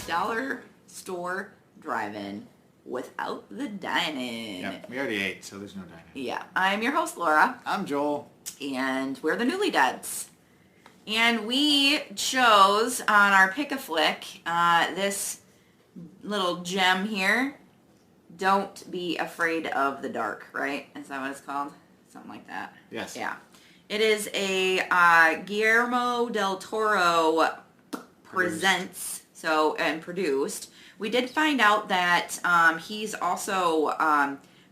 dollar store drive-in without the dine-in. Yep, we already ate, so there's no dine-in. Yeah, I'm your host, Laura. I'm Joel. And we're the Newlydeads. And we chose on our Pick-a-Flick this little gem here. Don't Be Afraid of the Dark, right? Is that what it's called? Something like that. Yes. Yeah. It is a Guillermo del Toro presents, and produced. We did find out that he's also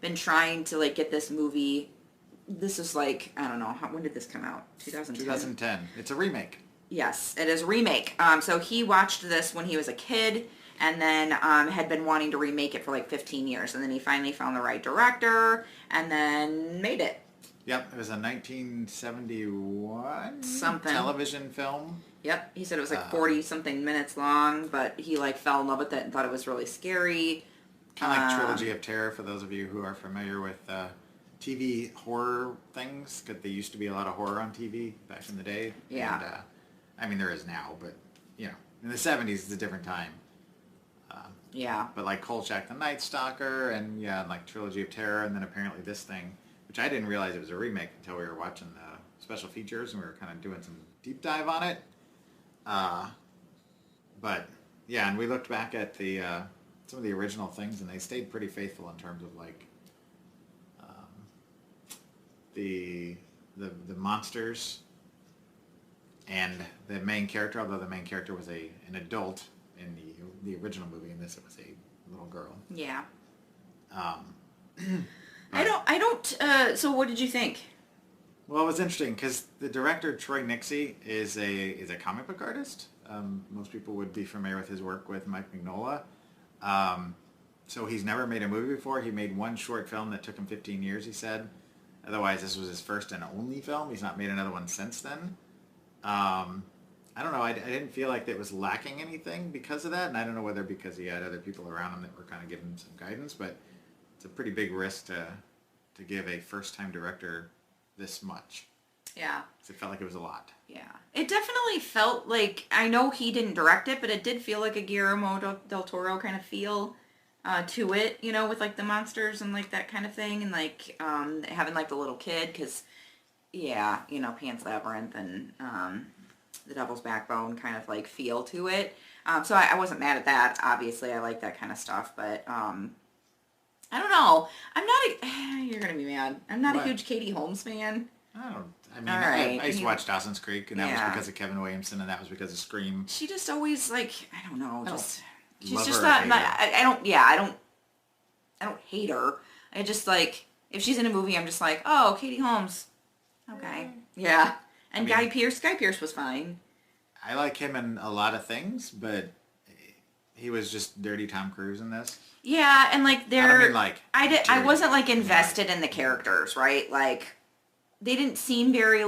been trying to get this movie. This is I don't know, when did this come out? 2010? 2010. It's a remake. Yes, it is a remake. So he watched this when he was a kid and then had been wanting to remake it for 15 years. And then he finally found the right director and then made it. Yep, it was a 1971 something television film. Yep, he said it was 40-something minutes long, but he fell in love with it and thought it was really scary. Kind of like Trilogy of Terror for those of you who are familiar with TV horror things, because there used to be a lot of horror on TV back in the day. Yeah. And, I mean, there is now, but, in the 70s it's a different time. Yeah. But Kolchak the Night Stalker and, Trilogy of Terror, and then apparently this thing, which I didn't realize it was a remake until we were watching the special features and we were kind of doing some deep dive on it. But, yeah, and we looked back at the some of the original things, and they stayed pretty faithful in terms of, the monsters and the main character, although the main character was an adult in the original movie. In this, it was a little girl. Yeah. I don't. So, what did you think? Well, it was interesting because the director Troy Nixey is a comic book artist. Most people would be familiar with his work with Mike Mignola. So he's never made a movie before. He made one short film that took him 15 years, he said. Otherwise, this was his first and only film. He's not made another one since then. I don't know. I didn't feel like it was lacking anything because of that, and I don't know whether because he had other people around him that were kind of giving him some guidance, but it's a pretty big risk to give a first-time director this much. Yeah. It felt like it was a lot. Yeah. It definitely felt like, I know he didn't direct it, but it did feel like a Guillermo del Toro kind of feel to it, with the monsters and that kind of thing, and having the little kid, because, yeah, Pan's Labyrinth and The Devil's Backbone kind of feel to it. So I wasn't mad at that. Obviously, I like that kind of stuff, but I don't know. I'm not you're going to be mad. I'm not a huge Katie Holmes fan. I used to watch Dawson's Creek, and that was because of Kevin Williamson, and that was because of Scream. She just always I don't know, she's just not. I don't hate her. I just if she's in a movie, I'm just oh, Katie Holmes, okay, yeah. And Guy Pearce was fine. I like him in a lot of things, but he was just dirty Tom Cruise in this. Yeah, and they're I wasn't invested in the characters, right? They didn't seem very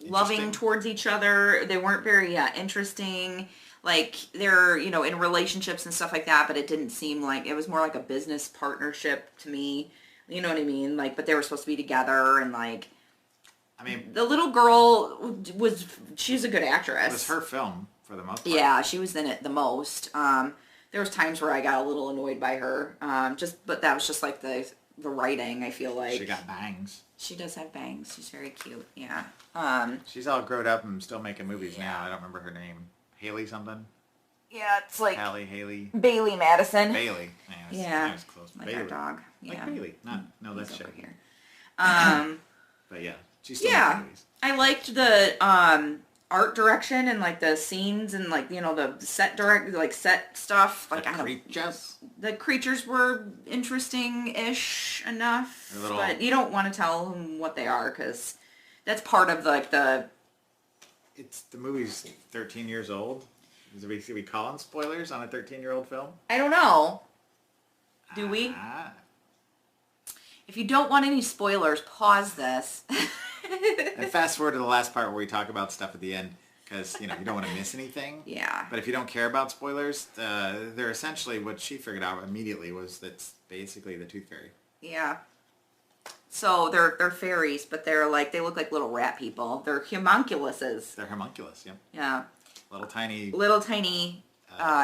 loving towards each other. They weren't very interesting. They're in relationships and stuff like that, but it didn't seem it was more like a business partnership to me. You know what I mean? But they were supposed to be together, and the little girl she's a good actress. It was her film for the most part. Yeah, she was in it the most. There was times where I got a little annoyed by her. But that was just the writing, I feel like. She got bangs. She does have bangs. She's very cute. Yeah. She's all grown up and still making movies now. I don't remember her name. Haley something? Yeah, it's Haley. Bailey Madison. Bailey. Yeah. That was close. Like Bailey. our dog. Yeah. Bailey. No, that's over shit. Here. But yeah, she's still making movies. I liked the art direction and the scenes and the set set stuff. The creatures were interesting-ish enough, but you don't want to tell them what they are because that's part of the. It's the movie's 13 years old. Is we calling spoilers on a 13-year-old film? I don't know. Do we? If you don't want any spoilers, pause this. And fast forward to the last part where we talk about stuff at the end, because you don't want to miss anything. Yeah. But if you don't care about spoilers, they're essentially what she figured out immediately was that's basically the Tooth Fairy. Yeah. So they're fairies, but they look like little rat people. They're homunculuses. They're homunculus, yeah. Yeah. Little tiny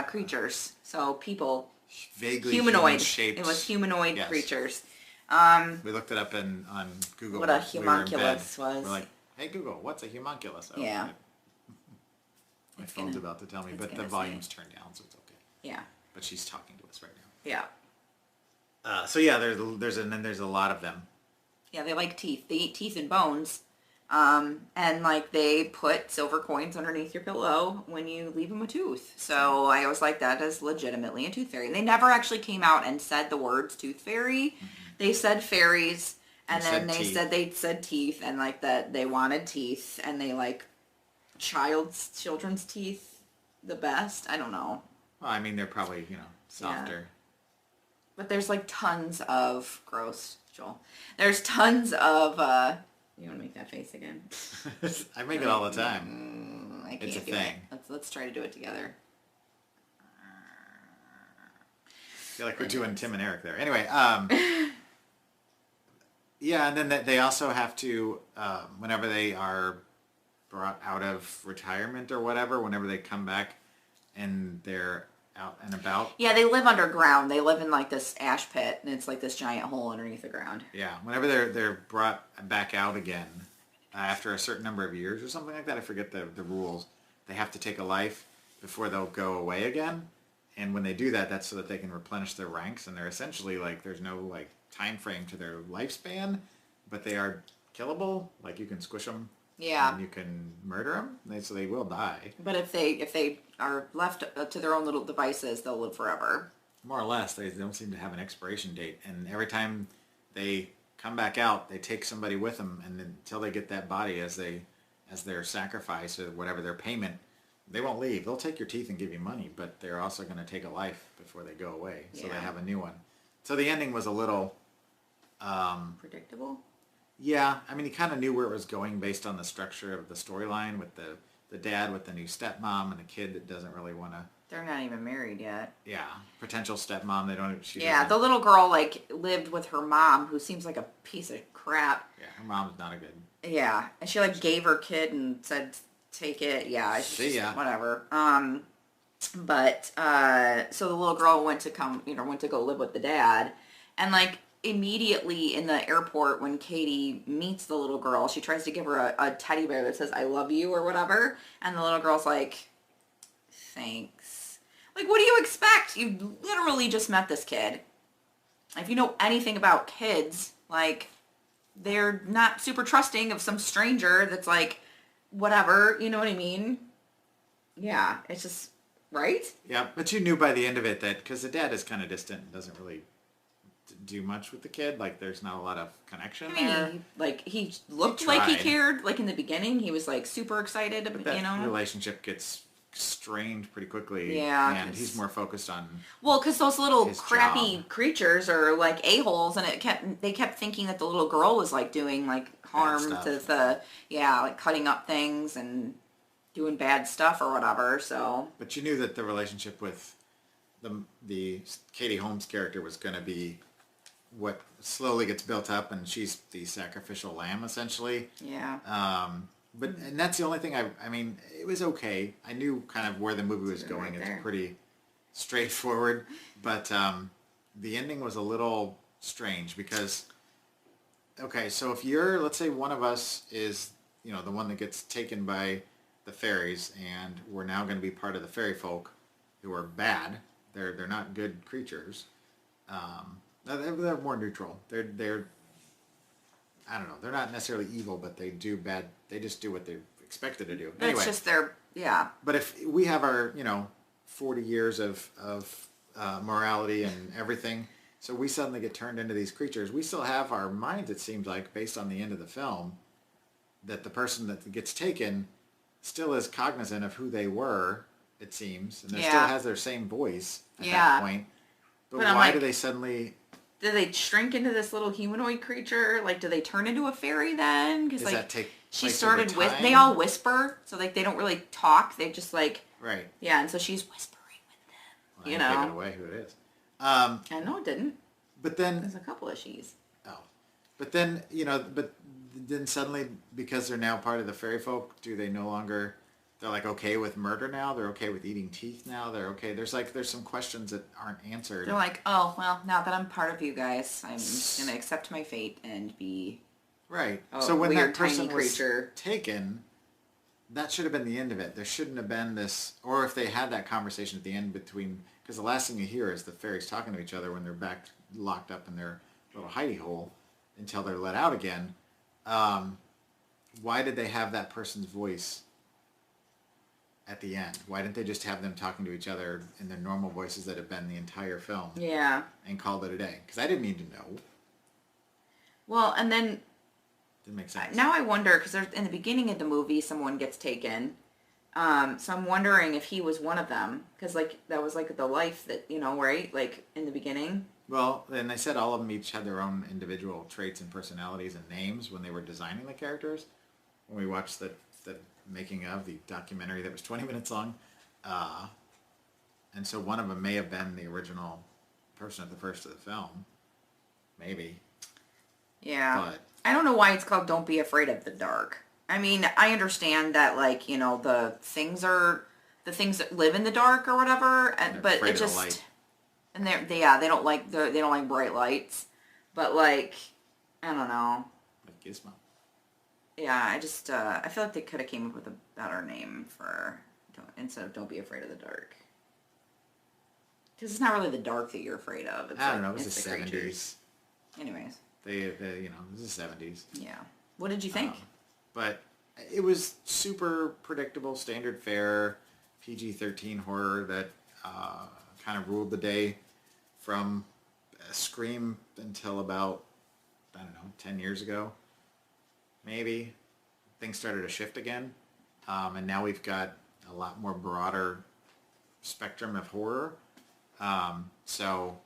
creatures. So people, Vaguely humanoid. human-shaped. It was humanoid Yes. creatures. We looked it up on Google. What a We were in bed. homunculus was. We're like, hey Google, what's a homunculus? Oh, Yeah. my phone's about to tell me, but the volume's turned down, so it's okay. Yeah. But she's talking to us right now. Yeah. So yeah, there's a lot of them. Yeah, they like teeth. They eat teeth and bones. And like they put silver coins underneath your pillow when you leave them a tooth. So I always like that as legitimately a tooth fairy. They never actually came out and said the words tooth fairy. Mm-hmm. They said fairies, and then they said teeth, and like that they wanted teeth, and they like children's teeth the best. I don't know. Well, I mean, they're probably, softer. Yeah. But there's like tons of gross, Joel. There's tons of you want to make that face again? I make it all the time. I can't it's a do thing. It. Let's try to do it together. I feel like we're doing Tim and Eric there. Anyway, yeah, and then they also have to, whenever they are brought out of retirement or whatever, whenever they come back and they're out and about. Yeah, they live underground. They live in like this ash pit, and it's like this giant hole underneath the ground. Yeah, whenever they're brought back out again, after a certain number of years or something like that, I forget the rules, they have to take a life before they'll go away again. And when they do that, that's so that they can replenish their ranks, and they're essentially like, there's no like time frame to their lifespan, but they are killable. Like you can squish them. Yeah. And you can murder them, so they will die. But if they are left to their own little devices, they'll live forever. More or less, they don't seem to have an expiration date. And every time they come back out, they take somebody with them, and then, until they get that body as their sacrifice or whatever their payment, they won't leave. They'll take your teeth and give you money, but they're also going to take a life before they go away. So they have a new one. So the ending was a little predictable. Yeah, I mean, he kind of knew where it was going based on the structure of the storyline with the dad with the new stepmom and the kid that doesn't really want to. They're not even married yet. Yeah, potential stepmom. They don't. The little girl like lived with her mom, who seems like a piece of crap. Yeah, her mom's not a good. Yeah, and she like gave her kid and said, "Take it." Yeah, whatever. But so the little girl went to go live with the dad, and like. Immediately in the airport when Katie meets the little girl, she tries to give her a teddy bear that says I love you or whatever, and the little girl's like, thanks. Like, what do you expect? You literally just met this kid. If you know anything about kids, like, they're not super trusting of some stranger that's like, whatever, you know what I mean? Yeah, it's just, right? Yeah, but you knew by the end of it that, because the dad is kind of distant and doesn't really do much with the kid, like there's not a lot of connection there. He looked like he cared, like in the beginning he was like super excited, but that relationship gets strained pretty quickly. Yeah, and he's more focused on because those little crappy creatures are like a-holes, and they kept thinking that the little girl was like doing like harm to like cutting up things and doing bad stuff or whatever. So but you knew that the relationship with the Katie Holmes character was going to be what slowly gets built up, and she's the sacrificial lamb essentially. Yeah. And that's the only thing I mean, it was okay. I knew kind of where the movie was going. It's pretty straightforward, but the ending was a little strange because, okay, so if you're, let's say one of us is, the one that gets taken by the fairies, and we're now going to be part of the fairy folk who are bad. They're not good creatures. They're more neutral. They're I don't know. They're not necessarily evil, but they do bad. They just do what they're expected to do. Anyway, it's just yeah. But if we have our 40 years of morality and everything, so we suddenly get turned into these creatures. We still have our minds. It seems like based on the end of the film, that the person that gets taken still is cognizant of who they were. It seems, and still has their same voice at that point. But why do they suddenly? Do they shrink into this little humanoid creature? Like, do they turn into a fairy then? Because she started with. They all whisper, so like they don't really talk. They just like. Right. Yeah, and so she's whispering with them. Well, I gave it away who it is. I know it didn't. But then there's a couple of she's. Oh, but then suddenly, because they're now part of the fairy folk, do they no longer they're like okay with murder now. They're okay with eating teeth now. They're okay. There's some questions that aren't answered. They're like, oh, well, now that I'm part of you guys, I'm just going to accept my fate and be Right. a So when weird that person tiny was creature. taken, that should have been the end of it. There shouldn't have been this, or if they had that conversation at the end between, because the last thing you hear is the fairies talking to each other when they're back locked up in their little hidey hole until they're let out again. Why did they have that person's voice at the end? Why didn't they just have them talking to each other in their normal voices that have been the entire film? Yeah. And called it a day? Because I didn't need to know. Well, and then Didn't make sense. now I wonder, because in the beginning of the movie, someone gets taken. So I'm wondering if he was one of them, because like that was like the life that, you know, right? Like in the beginning. Well, and they said all of them each had their own individual traits and personalities and names when they were designing the characters. When we watched the making of the documentary that was 20 minutes long. And so one of them may have been the original person at the first of the film. Maybe. Yeah. But I don't know why it's called Don't Be Afraid of the Dark. I mean, I understand that, like, you know, the things that live in the dark or whatever, and, but afraid it of the just, light. and they don't like bright lights, but like, I don't know. Like Gizmo. Yeah, I just, I feel like they could have came up with a better name for, instead of Don't Be Afraid of the Dark. Because it's not really the dark that you're afraid of. It's I don't like, know. It was it's the 70s. creatures. Anyways. They, you know, it was the 70s. Yeah. What did you think? But it was super predictable, standard fare, PG-13 horror that kind of ruled the day from Scream until about, I don't know, 10 years ago. Maybe. Things started to shift again. And now we've got a lot more broader spectrum of horror. So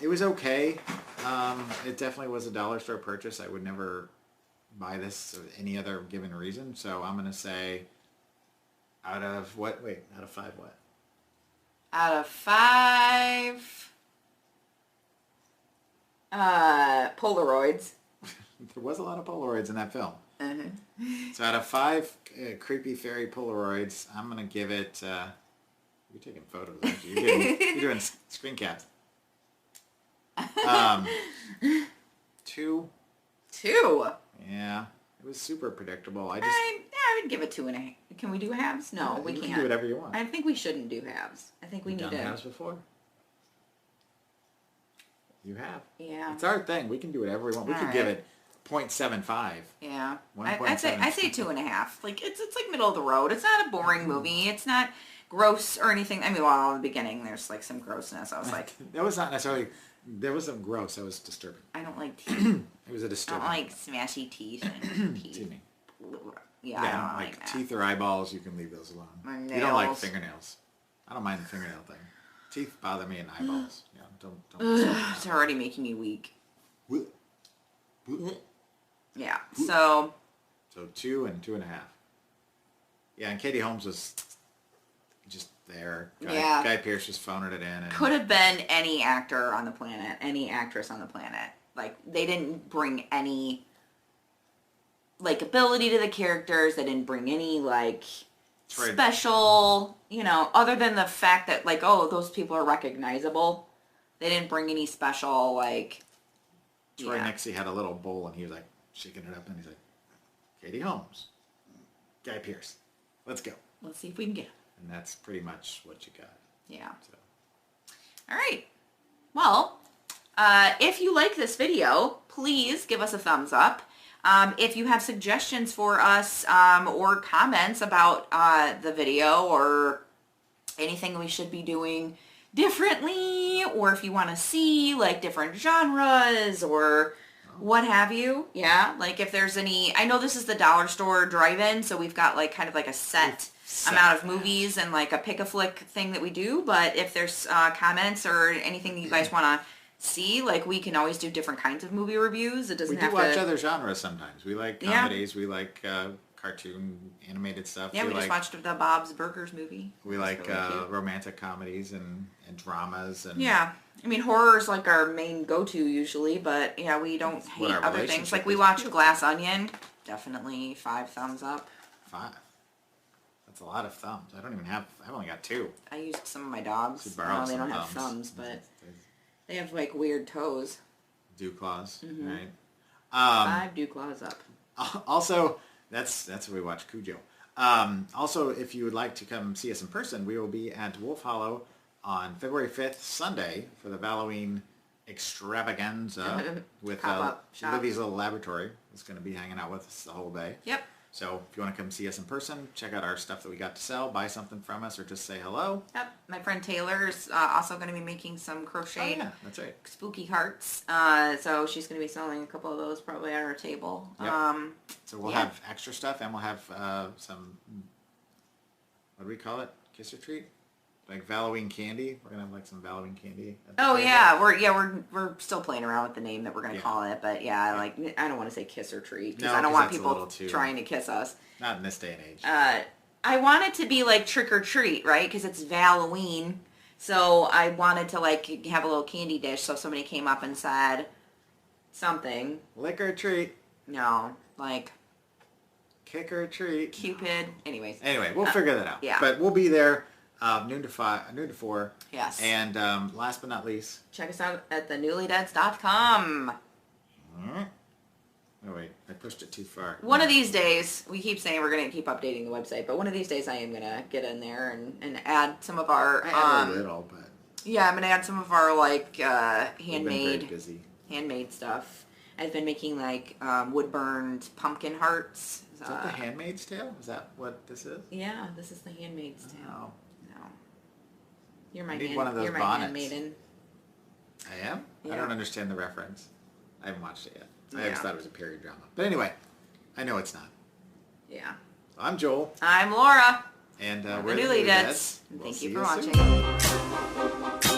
it was okay. It definitely was a dollar store purchase. I would never buy this for any other given reason. So I'm going to say out of what? Wait, out of 5 what? Out of 5 Polaroids. There was a lot of Polaroids in that film. Uh-huh. So out of 5 creepy fairy Polaroids, I'm going to give it... you're taking photos, aren't you? You're doing screen caps. 2. 2. Yeah, it was super predictable. I would give it 2.5. Can we do halves? No, we you can't. can do whatever you want. I think we shouldn't do halves. I think we You've need done to. halves before? You have. Yeah. It's our thing. We can do whatever we want. We could give it 0.75. Yeah. 1.7. I'd say 2.5. Like it's like middle of the road. It's not a boring movie. It's not gross or anything. I mean, well, in the beginning there's like some grossness. I was like, That was not necessarily... There was some gross. That was disturbing. I don't like teeth. It was a I disturbing... don't like smashy teeth and teeth. Excuse me. Yeah, I don't like that. teeth or eyeballs, you can leave those alone. My You don't like nails. fingernails. I don't mind the fingernail thing. Teeth bother me and eyeballs. Yeah, don't. Ugh, it's already making me weak. Blech. Yeah. So 2 and 2.5. Yeah, and Katie Holmes was just there. Guy Pearce was phoning it in. And could have been any actor on the planet, any actress on the planet. Like they didn't bring any ability to the characters. They didn't bring any special, other than the fact that those people are recognizable. They didn't bring any special Troy Nixie had a little bowl and he was shaking it up and he's like, Katie Holmes, Guy Pearce, let's go. Let's see if we can get him. And that's pretty much what you got. Yeah. So. All right. Well, if you like this video, please give us a thumbs up. If you have suggestions for us or comments about the video or anything we should be doing differently, or if you want to see different genres or what have you, if there's any, I know this is the dollar store drive-in, so we've got kind of a set amount of movies and a pick-a-flick thing that we do, but if there's comments or anything that you guys want to see, we can always do different kinds of movie reviews. It doesn't have to... We do watch other genres sometimes. We like comedies, we like cartoon, animated stuff. Yeah, we just watched the Bob's Burgers movie. We like really romantic comedies and dramas. And yeah. I mean, horror is our main go-to usually, but yeah, we don't hate other things. We watched Glass Onion. Definitely 5 thumbs up. 5. That's a lot of thumbs. I don't even have. I've only got 2. I used some of my dogs. Should borrow No, they some don't have thumbs, but They they have like weird toes. dew claws, Mhm. right? 5 dew claws up. Also, that's where we watch Cujo. Also, if you would like to come see us in person, we will be at Wolf Hollow on February 5th, Sunday, for the Halloween extravaganza with Pop-up shop. Livy's Little Laboratory. It's going to be hanging out with us the whole day. Yep. So if you want to come see us in person, check out our stuff that we got to sell, buy something from us, or just say hello. Yep. My friend Taylor's also going to be making some crocheted Oh, yeah, that's right. spooky hearts. So she's going to be selling a couple of those probably at our table. Yep. So we'll have extra stuff, and we'll have some, what do we call it? Kiss or treat? Like Halloween candy. We're gonna have like some Halloween candy. At the Oh table. yeah, we're still playing around with the name that we're gonna call it, but yeah, like I don't want to say kiss or treat because No, I don't 'cause want that's a people little too- trying to kiss us. Not in this day and age. I want it to be like trick or treat, right? Because it's Halloween, so I wanted to like have a little candy dish. So if somebody came up and said something, Lick or treat. no, like Kick or treat. Cupid. Anyways. Anyway, we'll figure that out. yeah. But we'll be there noon to 4. Yes. And last but not least. Check us out at the Newlydeads.com. Oh wait, I pushed it too far. One of these days, we keep saying we're going to keep updating the website, but one of these days I am going to get in there and add some of our... I have a little, but... Yeah, I'm going to add some of our, like, We've been very handmade busy. stuff. I've been making, like, wood-burned pumpkin hearts. Is that the Handmaid's Tale? Is that what this is? Yeah, this is the Handmaid's Tale. Oh. No. You're my, I need one of those you're my bonnets. handmaiden. I am? Yeah. I don't understand the reference. I haven't watched it yet. I Yeah. just thought it was a period drama. But anyway, I know it's not. Yeah. I'm Joel. I'm Laura. And The we're the Newlydeads. Newlydeads. And We'll thank you see for soon. watching.